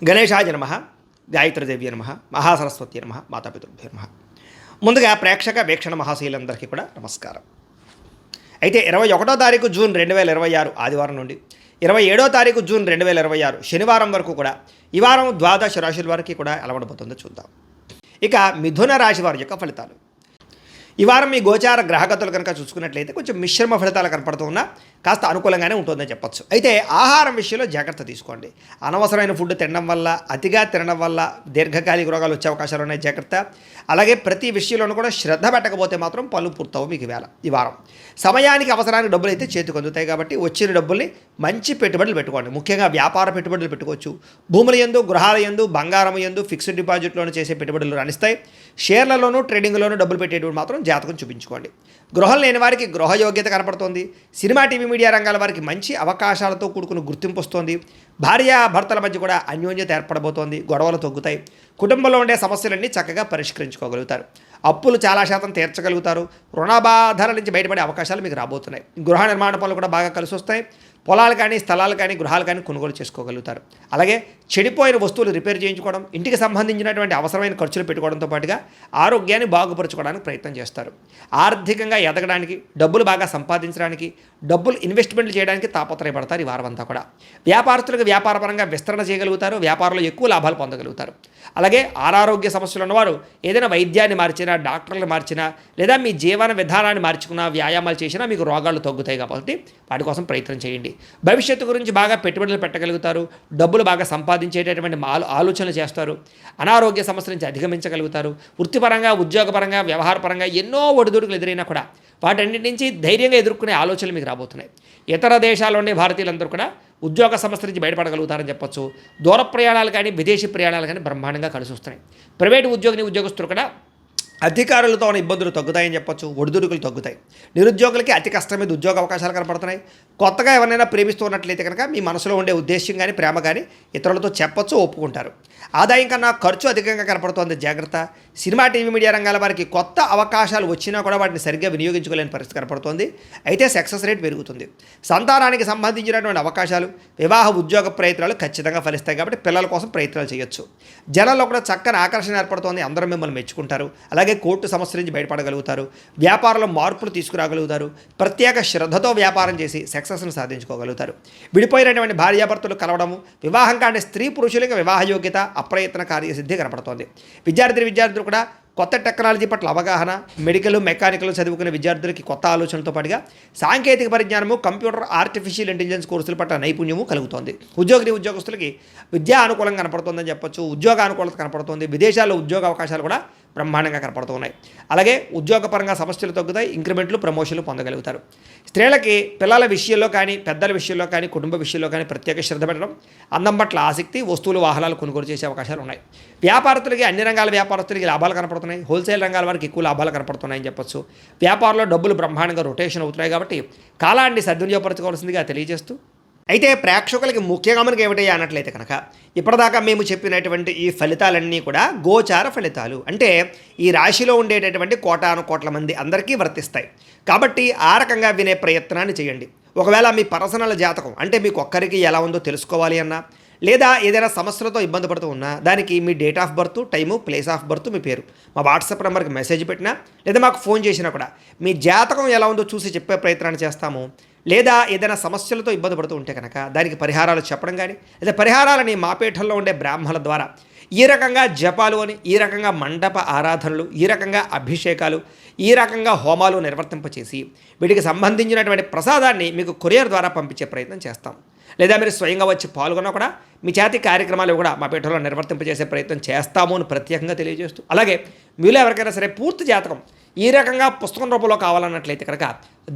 గణేశాయ నమః, గాయత్రీదేవి నమః, మహాసరస్వతి నమః, మాతాపితృభ్యో నమః. ముందుగా ప్రేక్షక వీక్షణ మహాశీలందరికీ కూడా నమస్కారం. అయితే 21వ తారీఖు జూన్ 2026 ఆదివారం నుండి 27వ తారీఖు జూన్ 2026 శనివారం వరకు కూడా ఈ వారం ద్వాదశ రాశుల వారికి కూడా ఎలా ఉండబోతుందో చూద్దాం. ఇక మిథున రాశి వారి యొక్క ఫలితాలు. ఈ వారం మీ గోచార గ్రహగతులు కనుక చూసుకున్నట్లయితే కొంచెం మిశ్రమ ఫలితాలు కనపడుతూ ఉన్నా కాస్త అనుకూలంగానే ఉంటుందని చెప్పొచ్చు. అయితే ఆహారం విషయంలో జాగ్రత్త తీసుకోండి. అనవసరమైన ఫుడ్ తినడం వల్ల, అతిగా తినడం వల్ల దీర్ఘకాలిక రోగాలు వచ్చే అవకాశాలు ఉన్నాయి, జాగ్రత్త. అలాగే ప్రతి విషయంలోనూ కూడా శ్రద్ధ పెట్టకపోతే మాత్రం పనులు పూర్తవు మీకు ఈ వారం. సమయానికి అవసరానికి డబ్బులు అయితే చేతికి అందుతాయి కాబట్టి వచ్చిన డబ్బుల్ని మంచి పెట్టుబడులు పెట్టుకోండి. ముఖ్యంగా వ్యాపార పెట్టుబడులు పెట్టుకోవచ్చు. భూముల యందు, గృహాల యందు, బంగారం యందు, ఫిక్స్డ్ డిపాజిట్లోనూ చేసే పెట్టుబడులు రాణిస్తాయి. షేర్లలోనూ, ట్రేడింగ్లోనూ డబ్బులు పెట్టేటువంటి మాత్రం జాతకం చూపించుకోండి. గృహం లేని వారికి గృహయోగ్యత కనపడుతోంది. సినిమా, టీవీ, మీడియా రంగాల వారికి మంచి అవకాశాలతో కూడుకున్న గుర్తింపు వస్తుంది. భార్యాభర్తల మధ్య కూడా అన్యోన్యత ఏర్పడబోతోంది. గొడవలు తగ్గుతాయి. కుటుంబంలో ఉండే సమస్యలన్నీ చక్కగా పరిష్కరించుకోగలుగుతారు. అప్పులు చాలా శాతం తీర్చగలుగుతారు. రుణబాధల నుంచి బయటపడే అవకాశాలు మీకు రాబోతున్నాయి. గృహ నిర్మాణ పనులు కూడా బాగా కలిసి వస్తాయి. పొలాలు కానీ, స్థలాలు కానీ, గృహాలు కానీ కొనుగోలు చేసుకోగలుగుతారు. అలాగే చెడిపోయిన వస్తువులు రిపేర్ చేయించుకోవడం, ఇంటికి సంబంధించినటువంటి అవసరమైన ఖర్చులు పెట్టుకోవడంతో పాటుగా ఆరోగ్యాన్ని బాగుపరచుకోవడానికి ప్రయత్నం చేస్తారు. ఆర్థికంగా ఎదగడానికి, డబ్బులు బాగా సంపాదించడానికి, డబ్బులు ఇన్వెస్ట్మెంట్లు చేయడానికి తాపత్రయపడతారు ఈ వారం అంతా కూడా. వ్యాపారస్తులకు వ్యాపారపరంగా విస్తరణ చేయగలుగుతారు. వ్యాపారంలో ఎక్కువ లాభాలు పొందగలుగుతారు. అలాగే అనారోగ్య సమస్యలు ఉన్నవారు ఏదైనా వైద్యాన్ని మార్చినా, డాక్టర్లు మార్చినా, లేదా మీ జీవన విధానాన్ని మార్చుకున్నా, వ్యాయామాలు చేసినా మీకు రోగాలు తగ్గుతాయి కాబట్టి వాటి కోసం ప్రయత్నం చేయండి. భవిష్యత్తు గురించి బాగా పెట్టుబడులు పెట్టగలుగుతారు. డబ్బులు బాగా సంపాదించేటటువంటి ఆలోచనలు చేస్తారు. అనారోగ్య సమస్యల నుంచి అధిగమించగలుగుతారు. వృత్తిపరంగా, ఉద్యోగపరంగా, వ్యవహారపరంగా ఎన్నో ఒడిదుడుకులు ఎదురైనా కూడా వాటన్నిటి నుంచి ధైర్యంగా ఎదుర్కొనే ఆలోచనలు మీకు రాబోతున్నాయి. ఇతర దేశాల్లో ఉండే భారతీయులందరూ కూడా ఉద్యోగ సమస్య నుంచి బయటపడగలుగుతారని చెప్పొచ్చు. దూర ప్రయాణాలు కానీ, విదేశీ ప్రయాణాలు కానీ బ్రహ్మాండంగా కలిసి వస్తున్నాయి. ప్రైవేటు ఉద్యోగస్తులు కూడా అధికారులతో ఉన్న ఇబ్బందులు తగ్గుతాయని చెప్పొచ్చు. ఒడిదుడుకులు తగ్గుతాయి. నిరుద్యోగులకి అతి కష్టం మీద ఉద్యోగ అవకాశాలు కనపడుతున్నాయి. కొత్తగా ఎవరైనా ప్రేమిస్తూ ఉన్నట్లయితే కనుక మీ మనసులో ఉండే ఉద్దేశ్యం కానీ, ప్రేమ కానీ ఇతరులతో చెప్పొచ్చు, ఒప్పుకుంటారు. ఆదాయం కన్నా ఖర్చు అధికంగా కనపడుతోంది, జాగ్రత్త. సినిమా, టీవీ, మీడియా రంగాల వారికి కొత్త అవకాశాలు వచ్చినా కూడా వాటిని సరిగ్గా వినియోగించుకోలేని పరిస్థితి కనపడుతోంది. అయితే సక్సెస్ రేట్ పెరుగుతుంది. సంతానానికి సంబంధించినటువంటి అవకాశాలు, వివాహ, ఉద్యోగ ప్రయత్నాలు ఖచ్చితంగా ఫలిస్తాయి కాబట్టి పిల్లల కోసం ప్రయత్నాలు చేయొచ్చు. జనాల్లో కూడా చక్కని ఆకర్షణ ఏర్పడుతోంది. అందరూ మిమ్మల్ని మెచ్చుకుంటారు. అలాగే కోర్టు సమస్యల నుంచి బయటపడగలుగుతారు. వ్యాపారంలో మార్పులు తీసుకురాగలుగుతారు. ప్రత్యేక శ్రద్ధతో వ్యాపారం చేసి సక్సెస్ను సాధించుకోగలుగుతారు. విడిపోయినటువంటి భార్యాభర్తలు కలవడము, వివాహం కాని స్త్రీ పురుషులకు వివాహ యోగ్యత, అప్రయత్న కార్యసిద్ధి కనపడుతోంది. విద్యార్థులు కూడా కొత్త టెక్నాలజీ పట్ల అవగాహన, మెడికల్, మెకానికల్ చదువుకునే విద్యార్థులకి కొత్త ఆలోచనలతో పాటుగా సాంకేతిక పరిజ్ఞానము, కంప్యూటర్, ఆర్టిఫిషియల్ ఇంటెలిజెన్స్ కోర్సుల పట్ల నైపుణ్యము కలుగుతోంది. ఉద్యోగస్తులకి విద్యా అనుకూలంగా కనపడుతుందని చెప్పొచ్చు. ఉద్యోగ అనుకూలత కనపడుతుంది. విదేశాల్లో ఉద్యోగ అవకాశాలు కూడా బ్రహ్మాండంగా కనపడుతున్నాయి. అలాగే ఉద్యోగపరంగా సమస్యలు తగ్గుతాయి. ఇంక్రిమెంట్లు, ప్రమోషన్లు పొందగలుగుతారు. స్త్రీలకి పిల్లల విషయంలో కానీ, పెద్దల విషయంలో కానీ, కుటుంబ విషయంలో కానీ ప్రత్యేక శ్రద్ధ పెట్టడం, అందం పట్ల ఆసక్తి, వస్తువులు, వాహనాలు కొనుగోలు చేసే అవకాశాలు ఉన్నాయి. వ్యాపారస్తులకి, అన్ని రంగాల వ్యాపారస్తులకి లాభాలు కనపడుతున్నాయి. హోల్సేల్ రంగాల వారికి ఎక్కువ లాభాలు కనపడుతున్నాయని చెప్పొచ్చు. వ్యాపారంలో డబ్బులు బ్రహ్మాండంగా రొటేషన్ అవుతున్నాయి కాబట్టి కాలాన్ని సద్వినియోగపరచుకోవాల్సిందిగా తెలియజేస్తూ, అయితే ప్రేక్షకులకి ముఖ్యంగా మనకి ఏమిటయ్యా అన్నట్లయితే కనుక ఇప్పటిదాకా మేము చెప్పినటువంటి ఈ ఫలితాలన్నీ కూడా గోచార ఫలితాలు. అంటే ఈ రాశిలో ఉండేటటువంటి కోటాను కోట్ల మంది అందరికీ వర్తిస్తాయి కాబట్టి ఆ రకంగా వినే ప్రయత్నాన్ని చేయండి. ఒకవేళ మీ పర్సనల్ జాతకం అంటే మీకు ఒక్కరికి ఎలా ఉందో తెలుసుకోవాలి అన్నా, లేదా ఏదైనా సమస్యలతో ఇబ్బంది పడుతూ ఉన్నా దానికి మీ date of birth, time, place of birth, మీ పేరు మా వాట్సాప్ నెంబర్కి మెసేజ్ పెట్టినా, లేదా మాకు ఫోన్ చేసినా కూడా మీ జాతకం ఎలా ఉందో చూసి చెప్పే ప్రయత్నాన్ని చేస్తాము. లేదా ఏదైనా సమస్యలతో ఇబ్బంది పడుతూ ఉంటే కనుక దానికి పరిహారాలు చెప్పడం కానీ, లేదా పరిహారాలని మాపేటల్లో ఉండే బ్రాహ్మణుల ద్వారా ఈ రకంగా జపాలు అని, ఈ రకంగా మండప ఆరాధనలు, ఈ రకంగా అభిషేకాలు, ఈ రకంగా హోమాలు నిర్వర్తింపచేసి వీటికి సంబంధించినటువంటి ప్రసాదాన్ని మీకు కొరియర్ ద్వారా పంపించే ప్రయత్నం చేస్తాం. లేదా మీరు స్వయంగా వచ్చి పాల్గొన్నా కూడా మీ చేతి కార్యక్రమాలు కూడా మా పీఠంలో నిర్వర్తింపజేసే ప్రయత్నం చేస్తాము అని ప్రత్యేకంగా తెలియజేస్తూ, అలాగే మీలో ఎవరికైనా సరే పూర్తి జాతకం ఈ రకంగా పుస్తకం రూపంలో కావాలన్నట్లయితే కనుక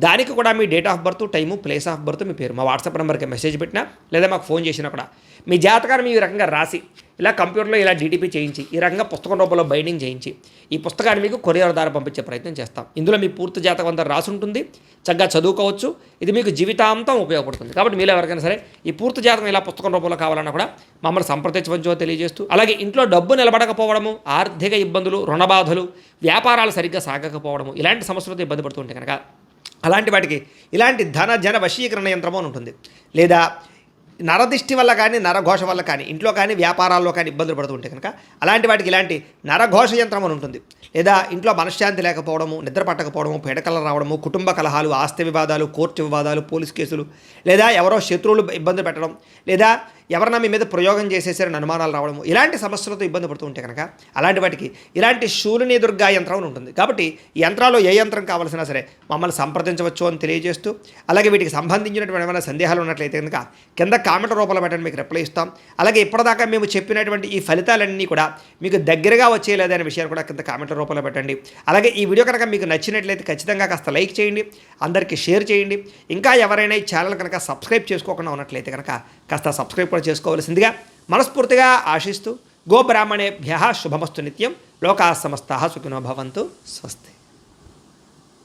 దానికి కూడా మీ date of birth, time, place of birth, మీ పేరు మా వాట్సాప్ నెంబర్కి మెసేజ్ పెట్టినా, లేదా మాకు ఫోన్ చేసినా కూడా మీ జాతకాన్ని ఈ రకంగా రాసి ఇలా కంప్యూటర్లో ఇలా డీటీపీ చేయించి ఈ రకంగా పుస్తకం రూపంలో బైండింగ్ చేయించి ఈ పుస్తకాన్ని మీకు కొరియర్ ద్వారా పంపించే ప్రయత్నం చేస్తాం. ఇందులో మీ పూర్తి జాతకం అంతా రాసి ఉంటుంది. చక్కగా చదువుకోవచ్చు. ఇది మీకు జీవితాంతం ఉపయోగపడుతుంది. కాబట్టి మీరు ఎవరికైనా సరే ఈ పూర్తి జాతకం ఇలా పుస్తకం రూపంలో కావాలన్నా కూడా మమ్మల్ని సంప్రదించవచ్చో తెలియజేస్తూ, అలాగే ఇంట్లో డబ్బు నిలబడకపోవడము, ఆర్థిక ఇబ్బందులు, రుణబాధలు, వ్యాపారాలు సరిగ్గా సాగకపోవడము, ఇలాంటి సమస్యలతో ఇబ్బంది పడుతుంటే కనుక అలాంటి వాటికి ఇలాంటి ధన జన వశీకరణ యంత్రము అని ఉంటుంది. లేదా నరదిష్టి వల్ల కానీ నరఘోష వల్ల కానీ ఇంట్లో కానీ వ్యాపారాల్లో కానీ ఇబ్బందులు పడుతూ ఉంటే కనుక అలాంటి వాటికి ఇలాంటి నరఘోష యంత్రం అని ఉంటుంది. లేదా ఇంట్లో మనశ్శాంతి లేకపోవడము, నిద్ర పట్టకపోవడము, పీడకలు రావడము, కుటుంబ కలహాలు, ఆస్తి వివాదాలు, కోర్టు వివాదాలు, పోలీస్ కేసులు, లేదా ఎవరో శత్రువులు ఇబ్బంది పెట్టడం, లేదా ఎవరన్నా మీ మీద ప్రయోగం చేసేసారని అనుమానాలు రావడము, ఇలాంటి సమస్యలతో ఇబ్బంది పడుతూ ఉంటే కనుక అలాంటి వాటికి ఇలాంటి శూలిని దుర్గా యంత్రం అని ఉంటుంది. కాబట్టి ఈ యంత్రాల్లో ఏ యంత్రం కావాల్సినా సరే మమ్మల్ని సంప్రదించవచ్చు అని తెలియజేస్తూ, అలాగే వీటికి సంబంధించినటువంటి ఏమైనా సందేహాలు ఉన్నట్లయితే కనుక కింద కామెంట్ రూపంలో పెట్టండి, మీకు రిప్లై ఇస్తాం. అలాగే ఇప్పటిదాకా మేము చెప్పినటువంటి ఈ ఫలితాలన్నీ కూడా మీకు దగ్గరగా వచ్చేయలేదనే విషయాన్ని కూడా కింద కామెంట్ రూపంలో పెట్టండి. అలాగే ఈ వీడియో కనుక మీకు నచ్చినట్లయితే ఖచ్చితంగా కాస్త లైక్ చేయండి, అందరికీ షేర్ చేయండి. ఇంకా ఎవరైనా ఈ ఛానల్ కనుక సబ్స్క్రైబ్ చేసుకోకుండా ఉన్నట్లయితే కనుక కాస్త సబ్స్క్రైబ్ కూడా చేసుకోవాల్సిందిగా మనస్ఫూర్తిగా ఆశిస్తూ, గోబ్రాహ్మణేభ్యః శుభమస్తు నిత్యం, లోకాः సమస్తాः సుఖినో భవంతు. స్వస్తి.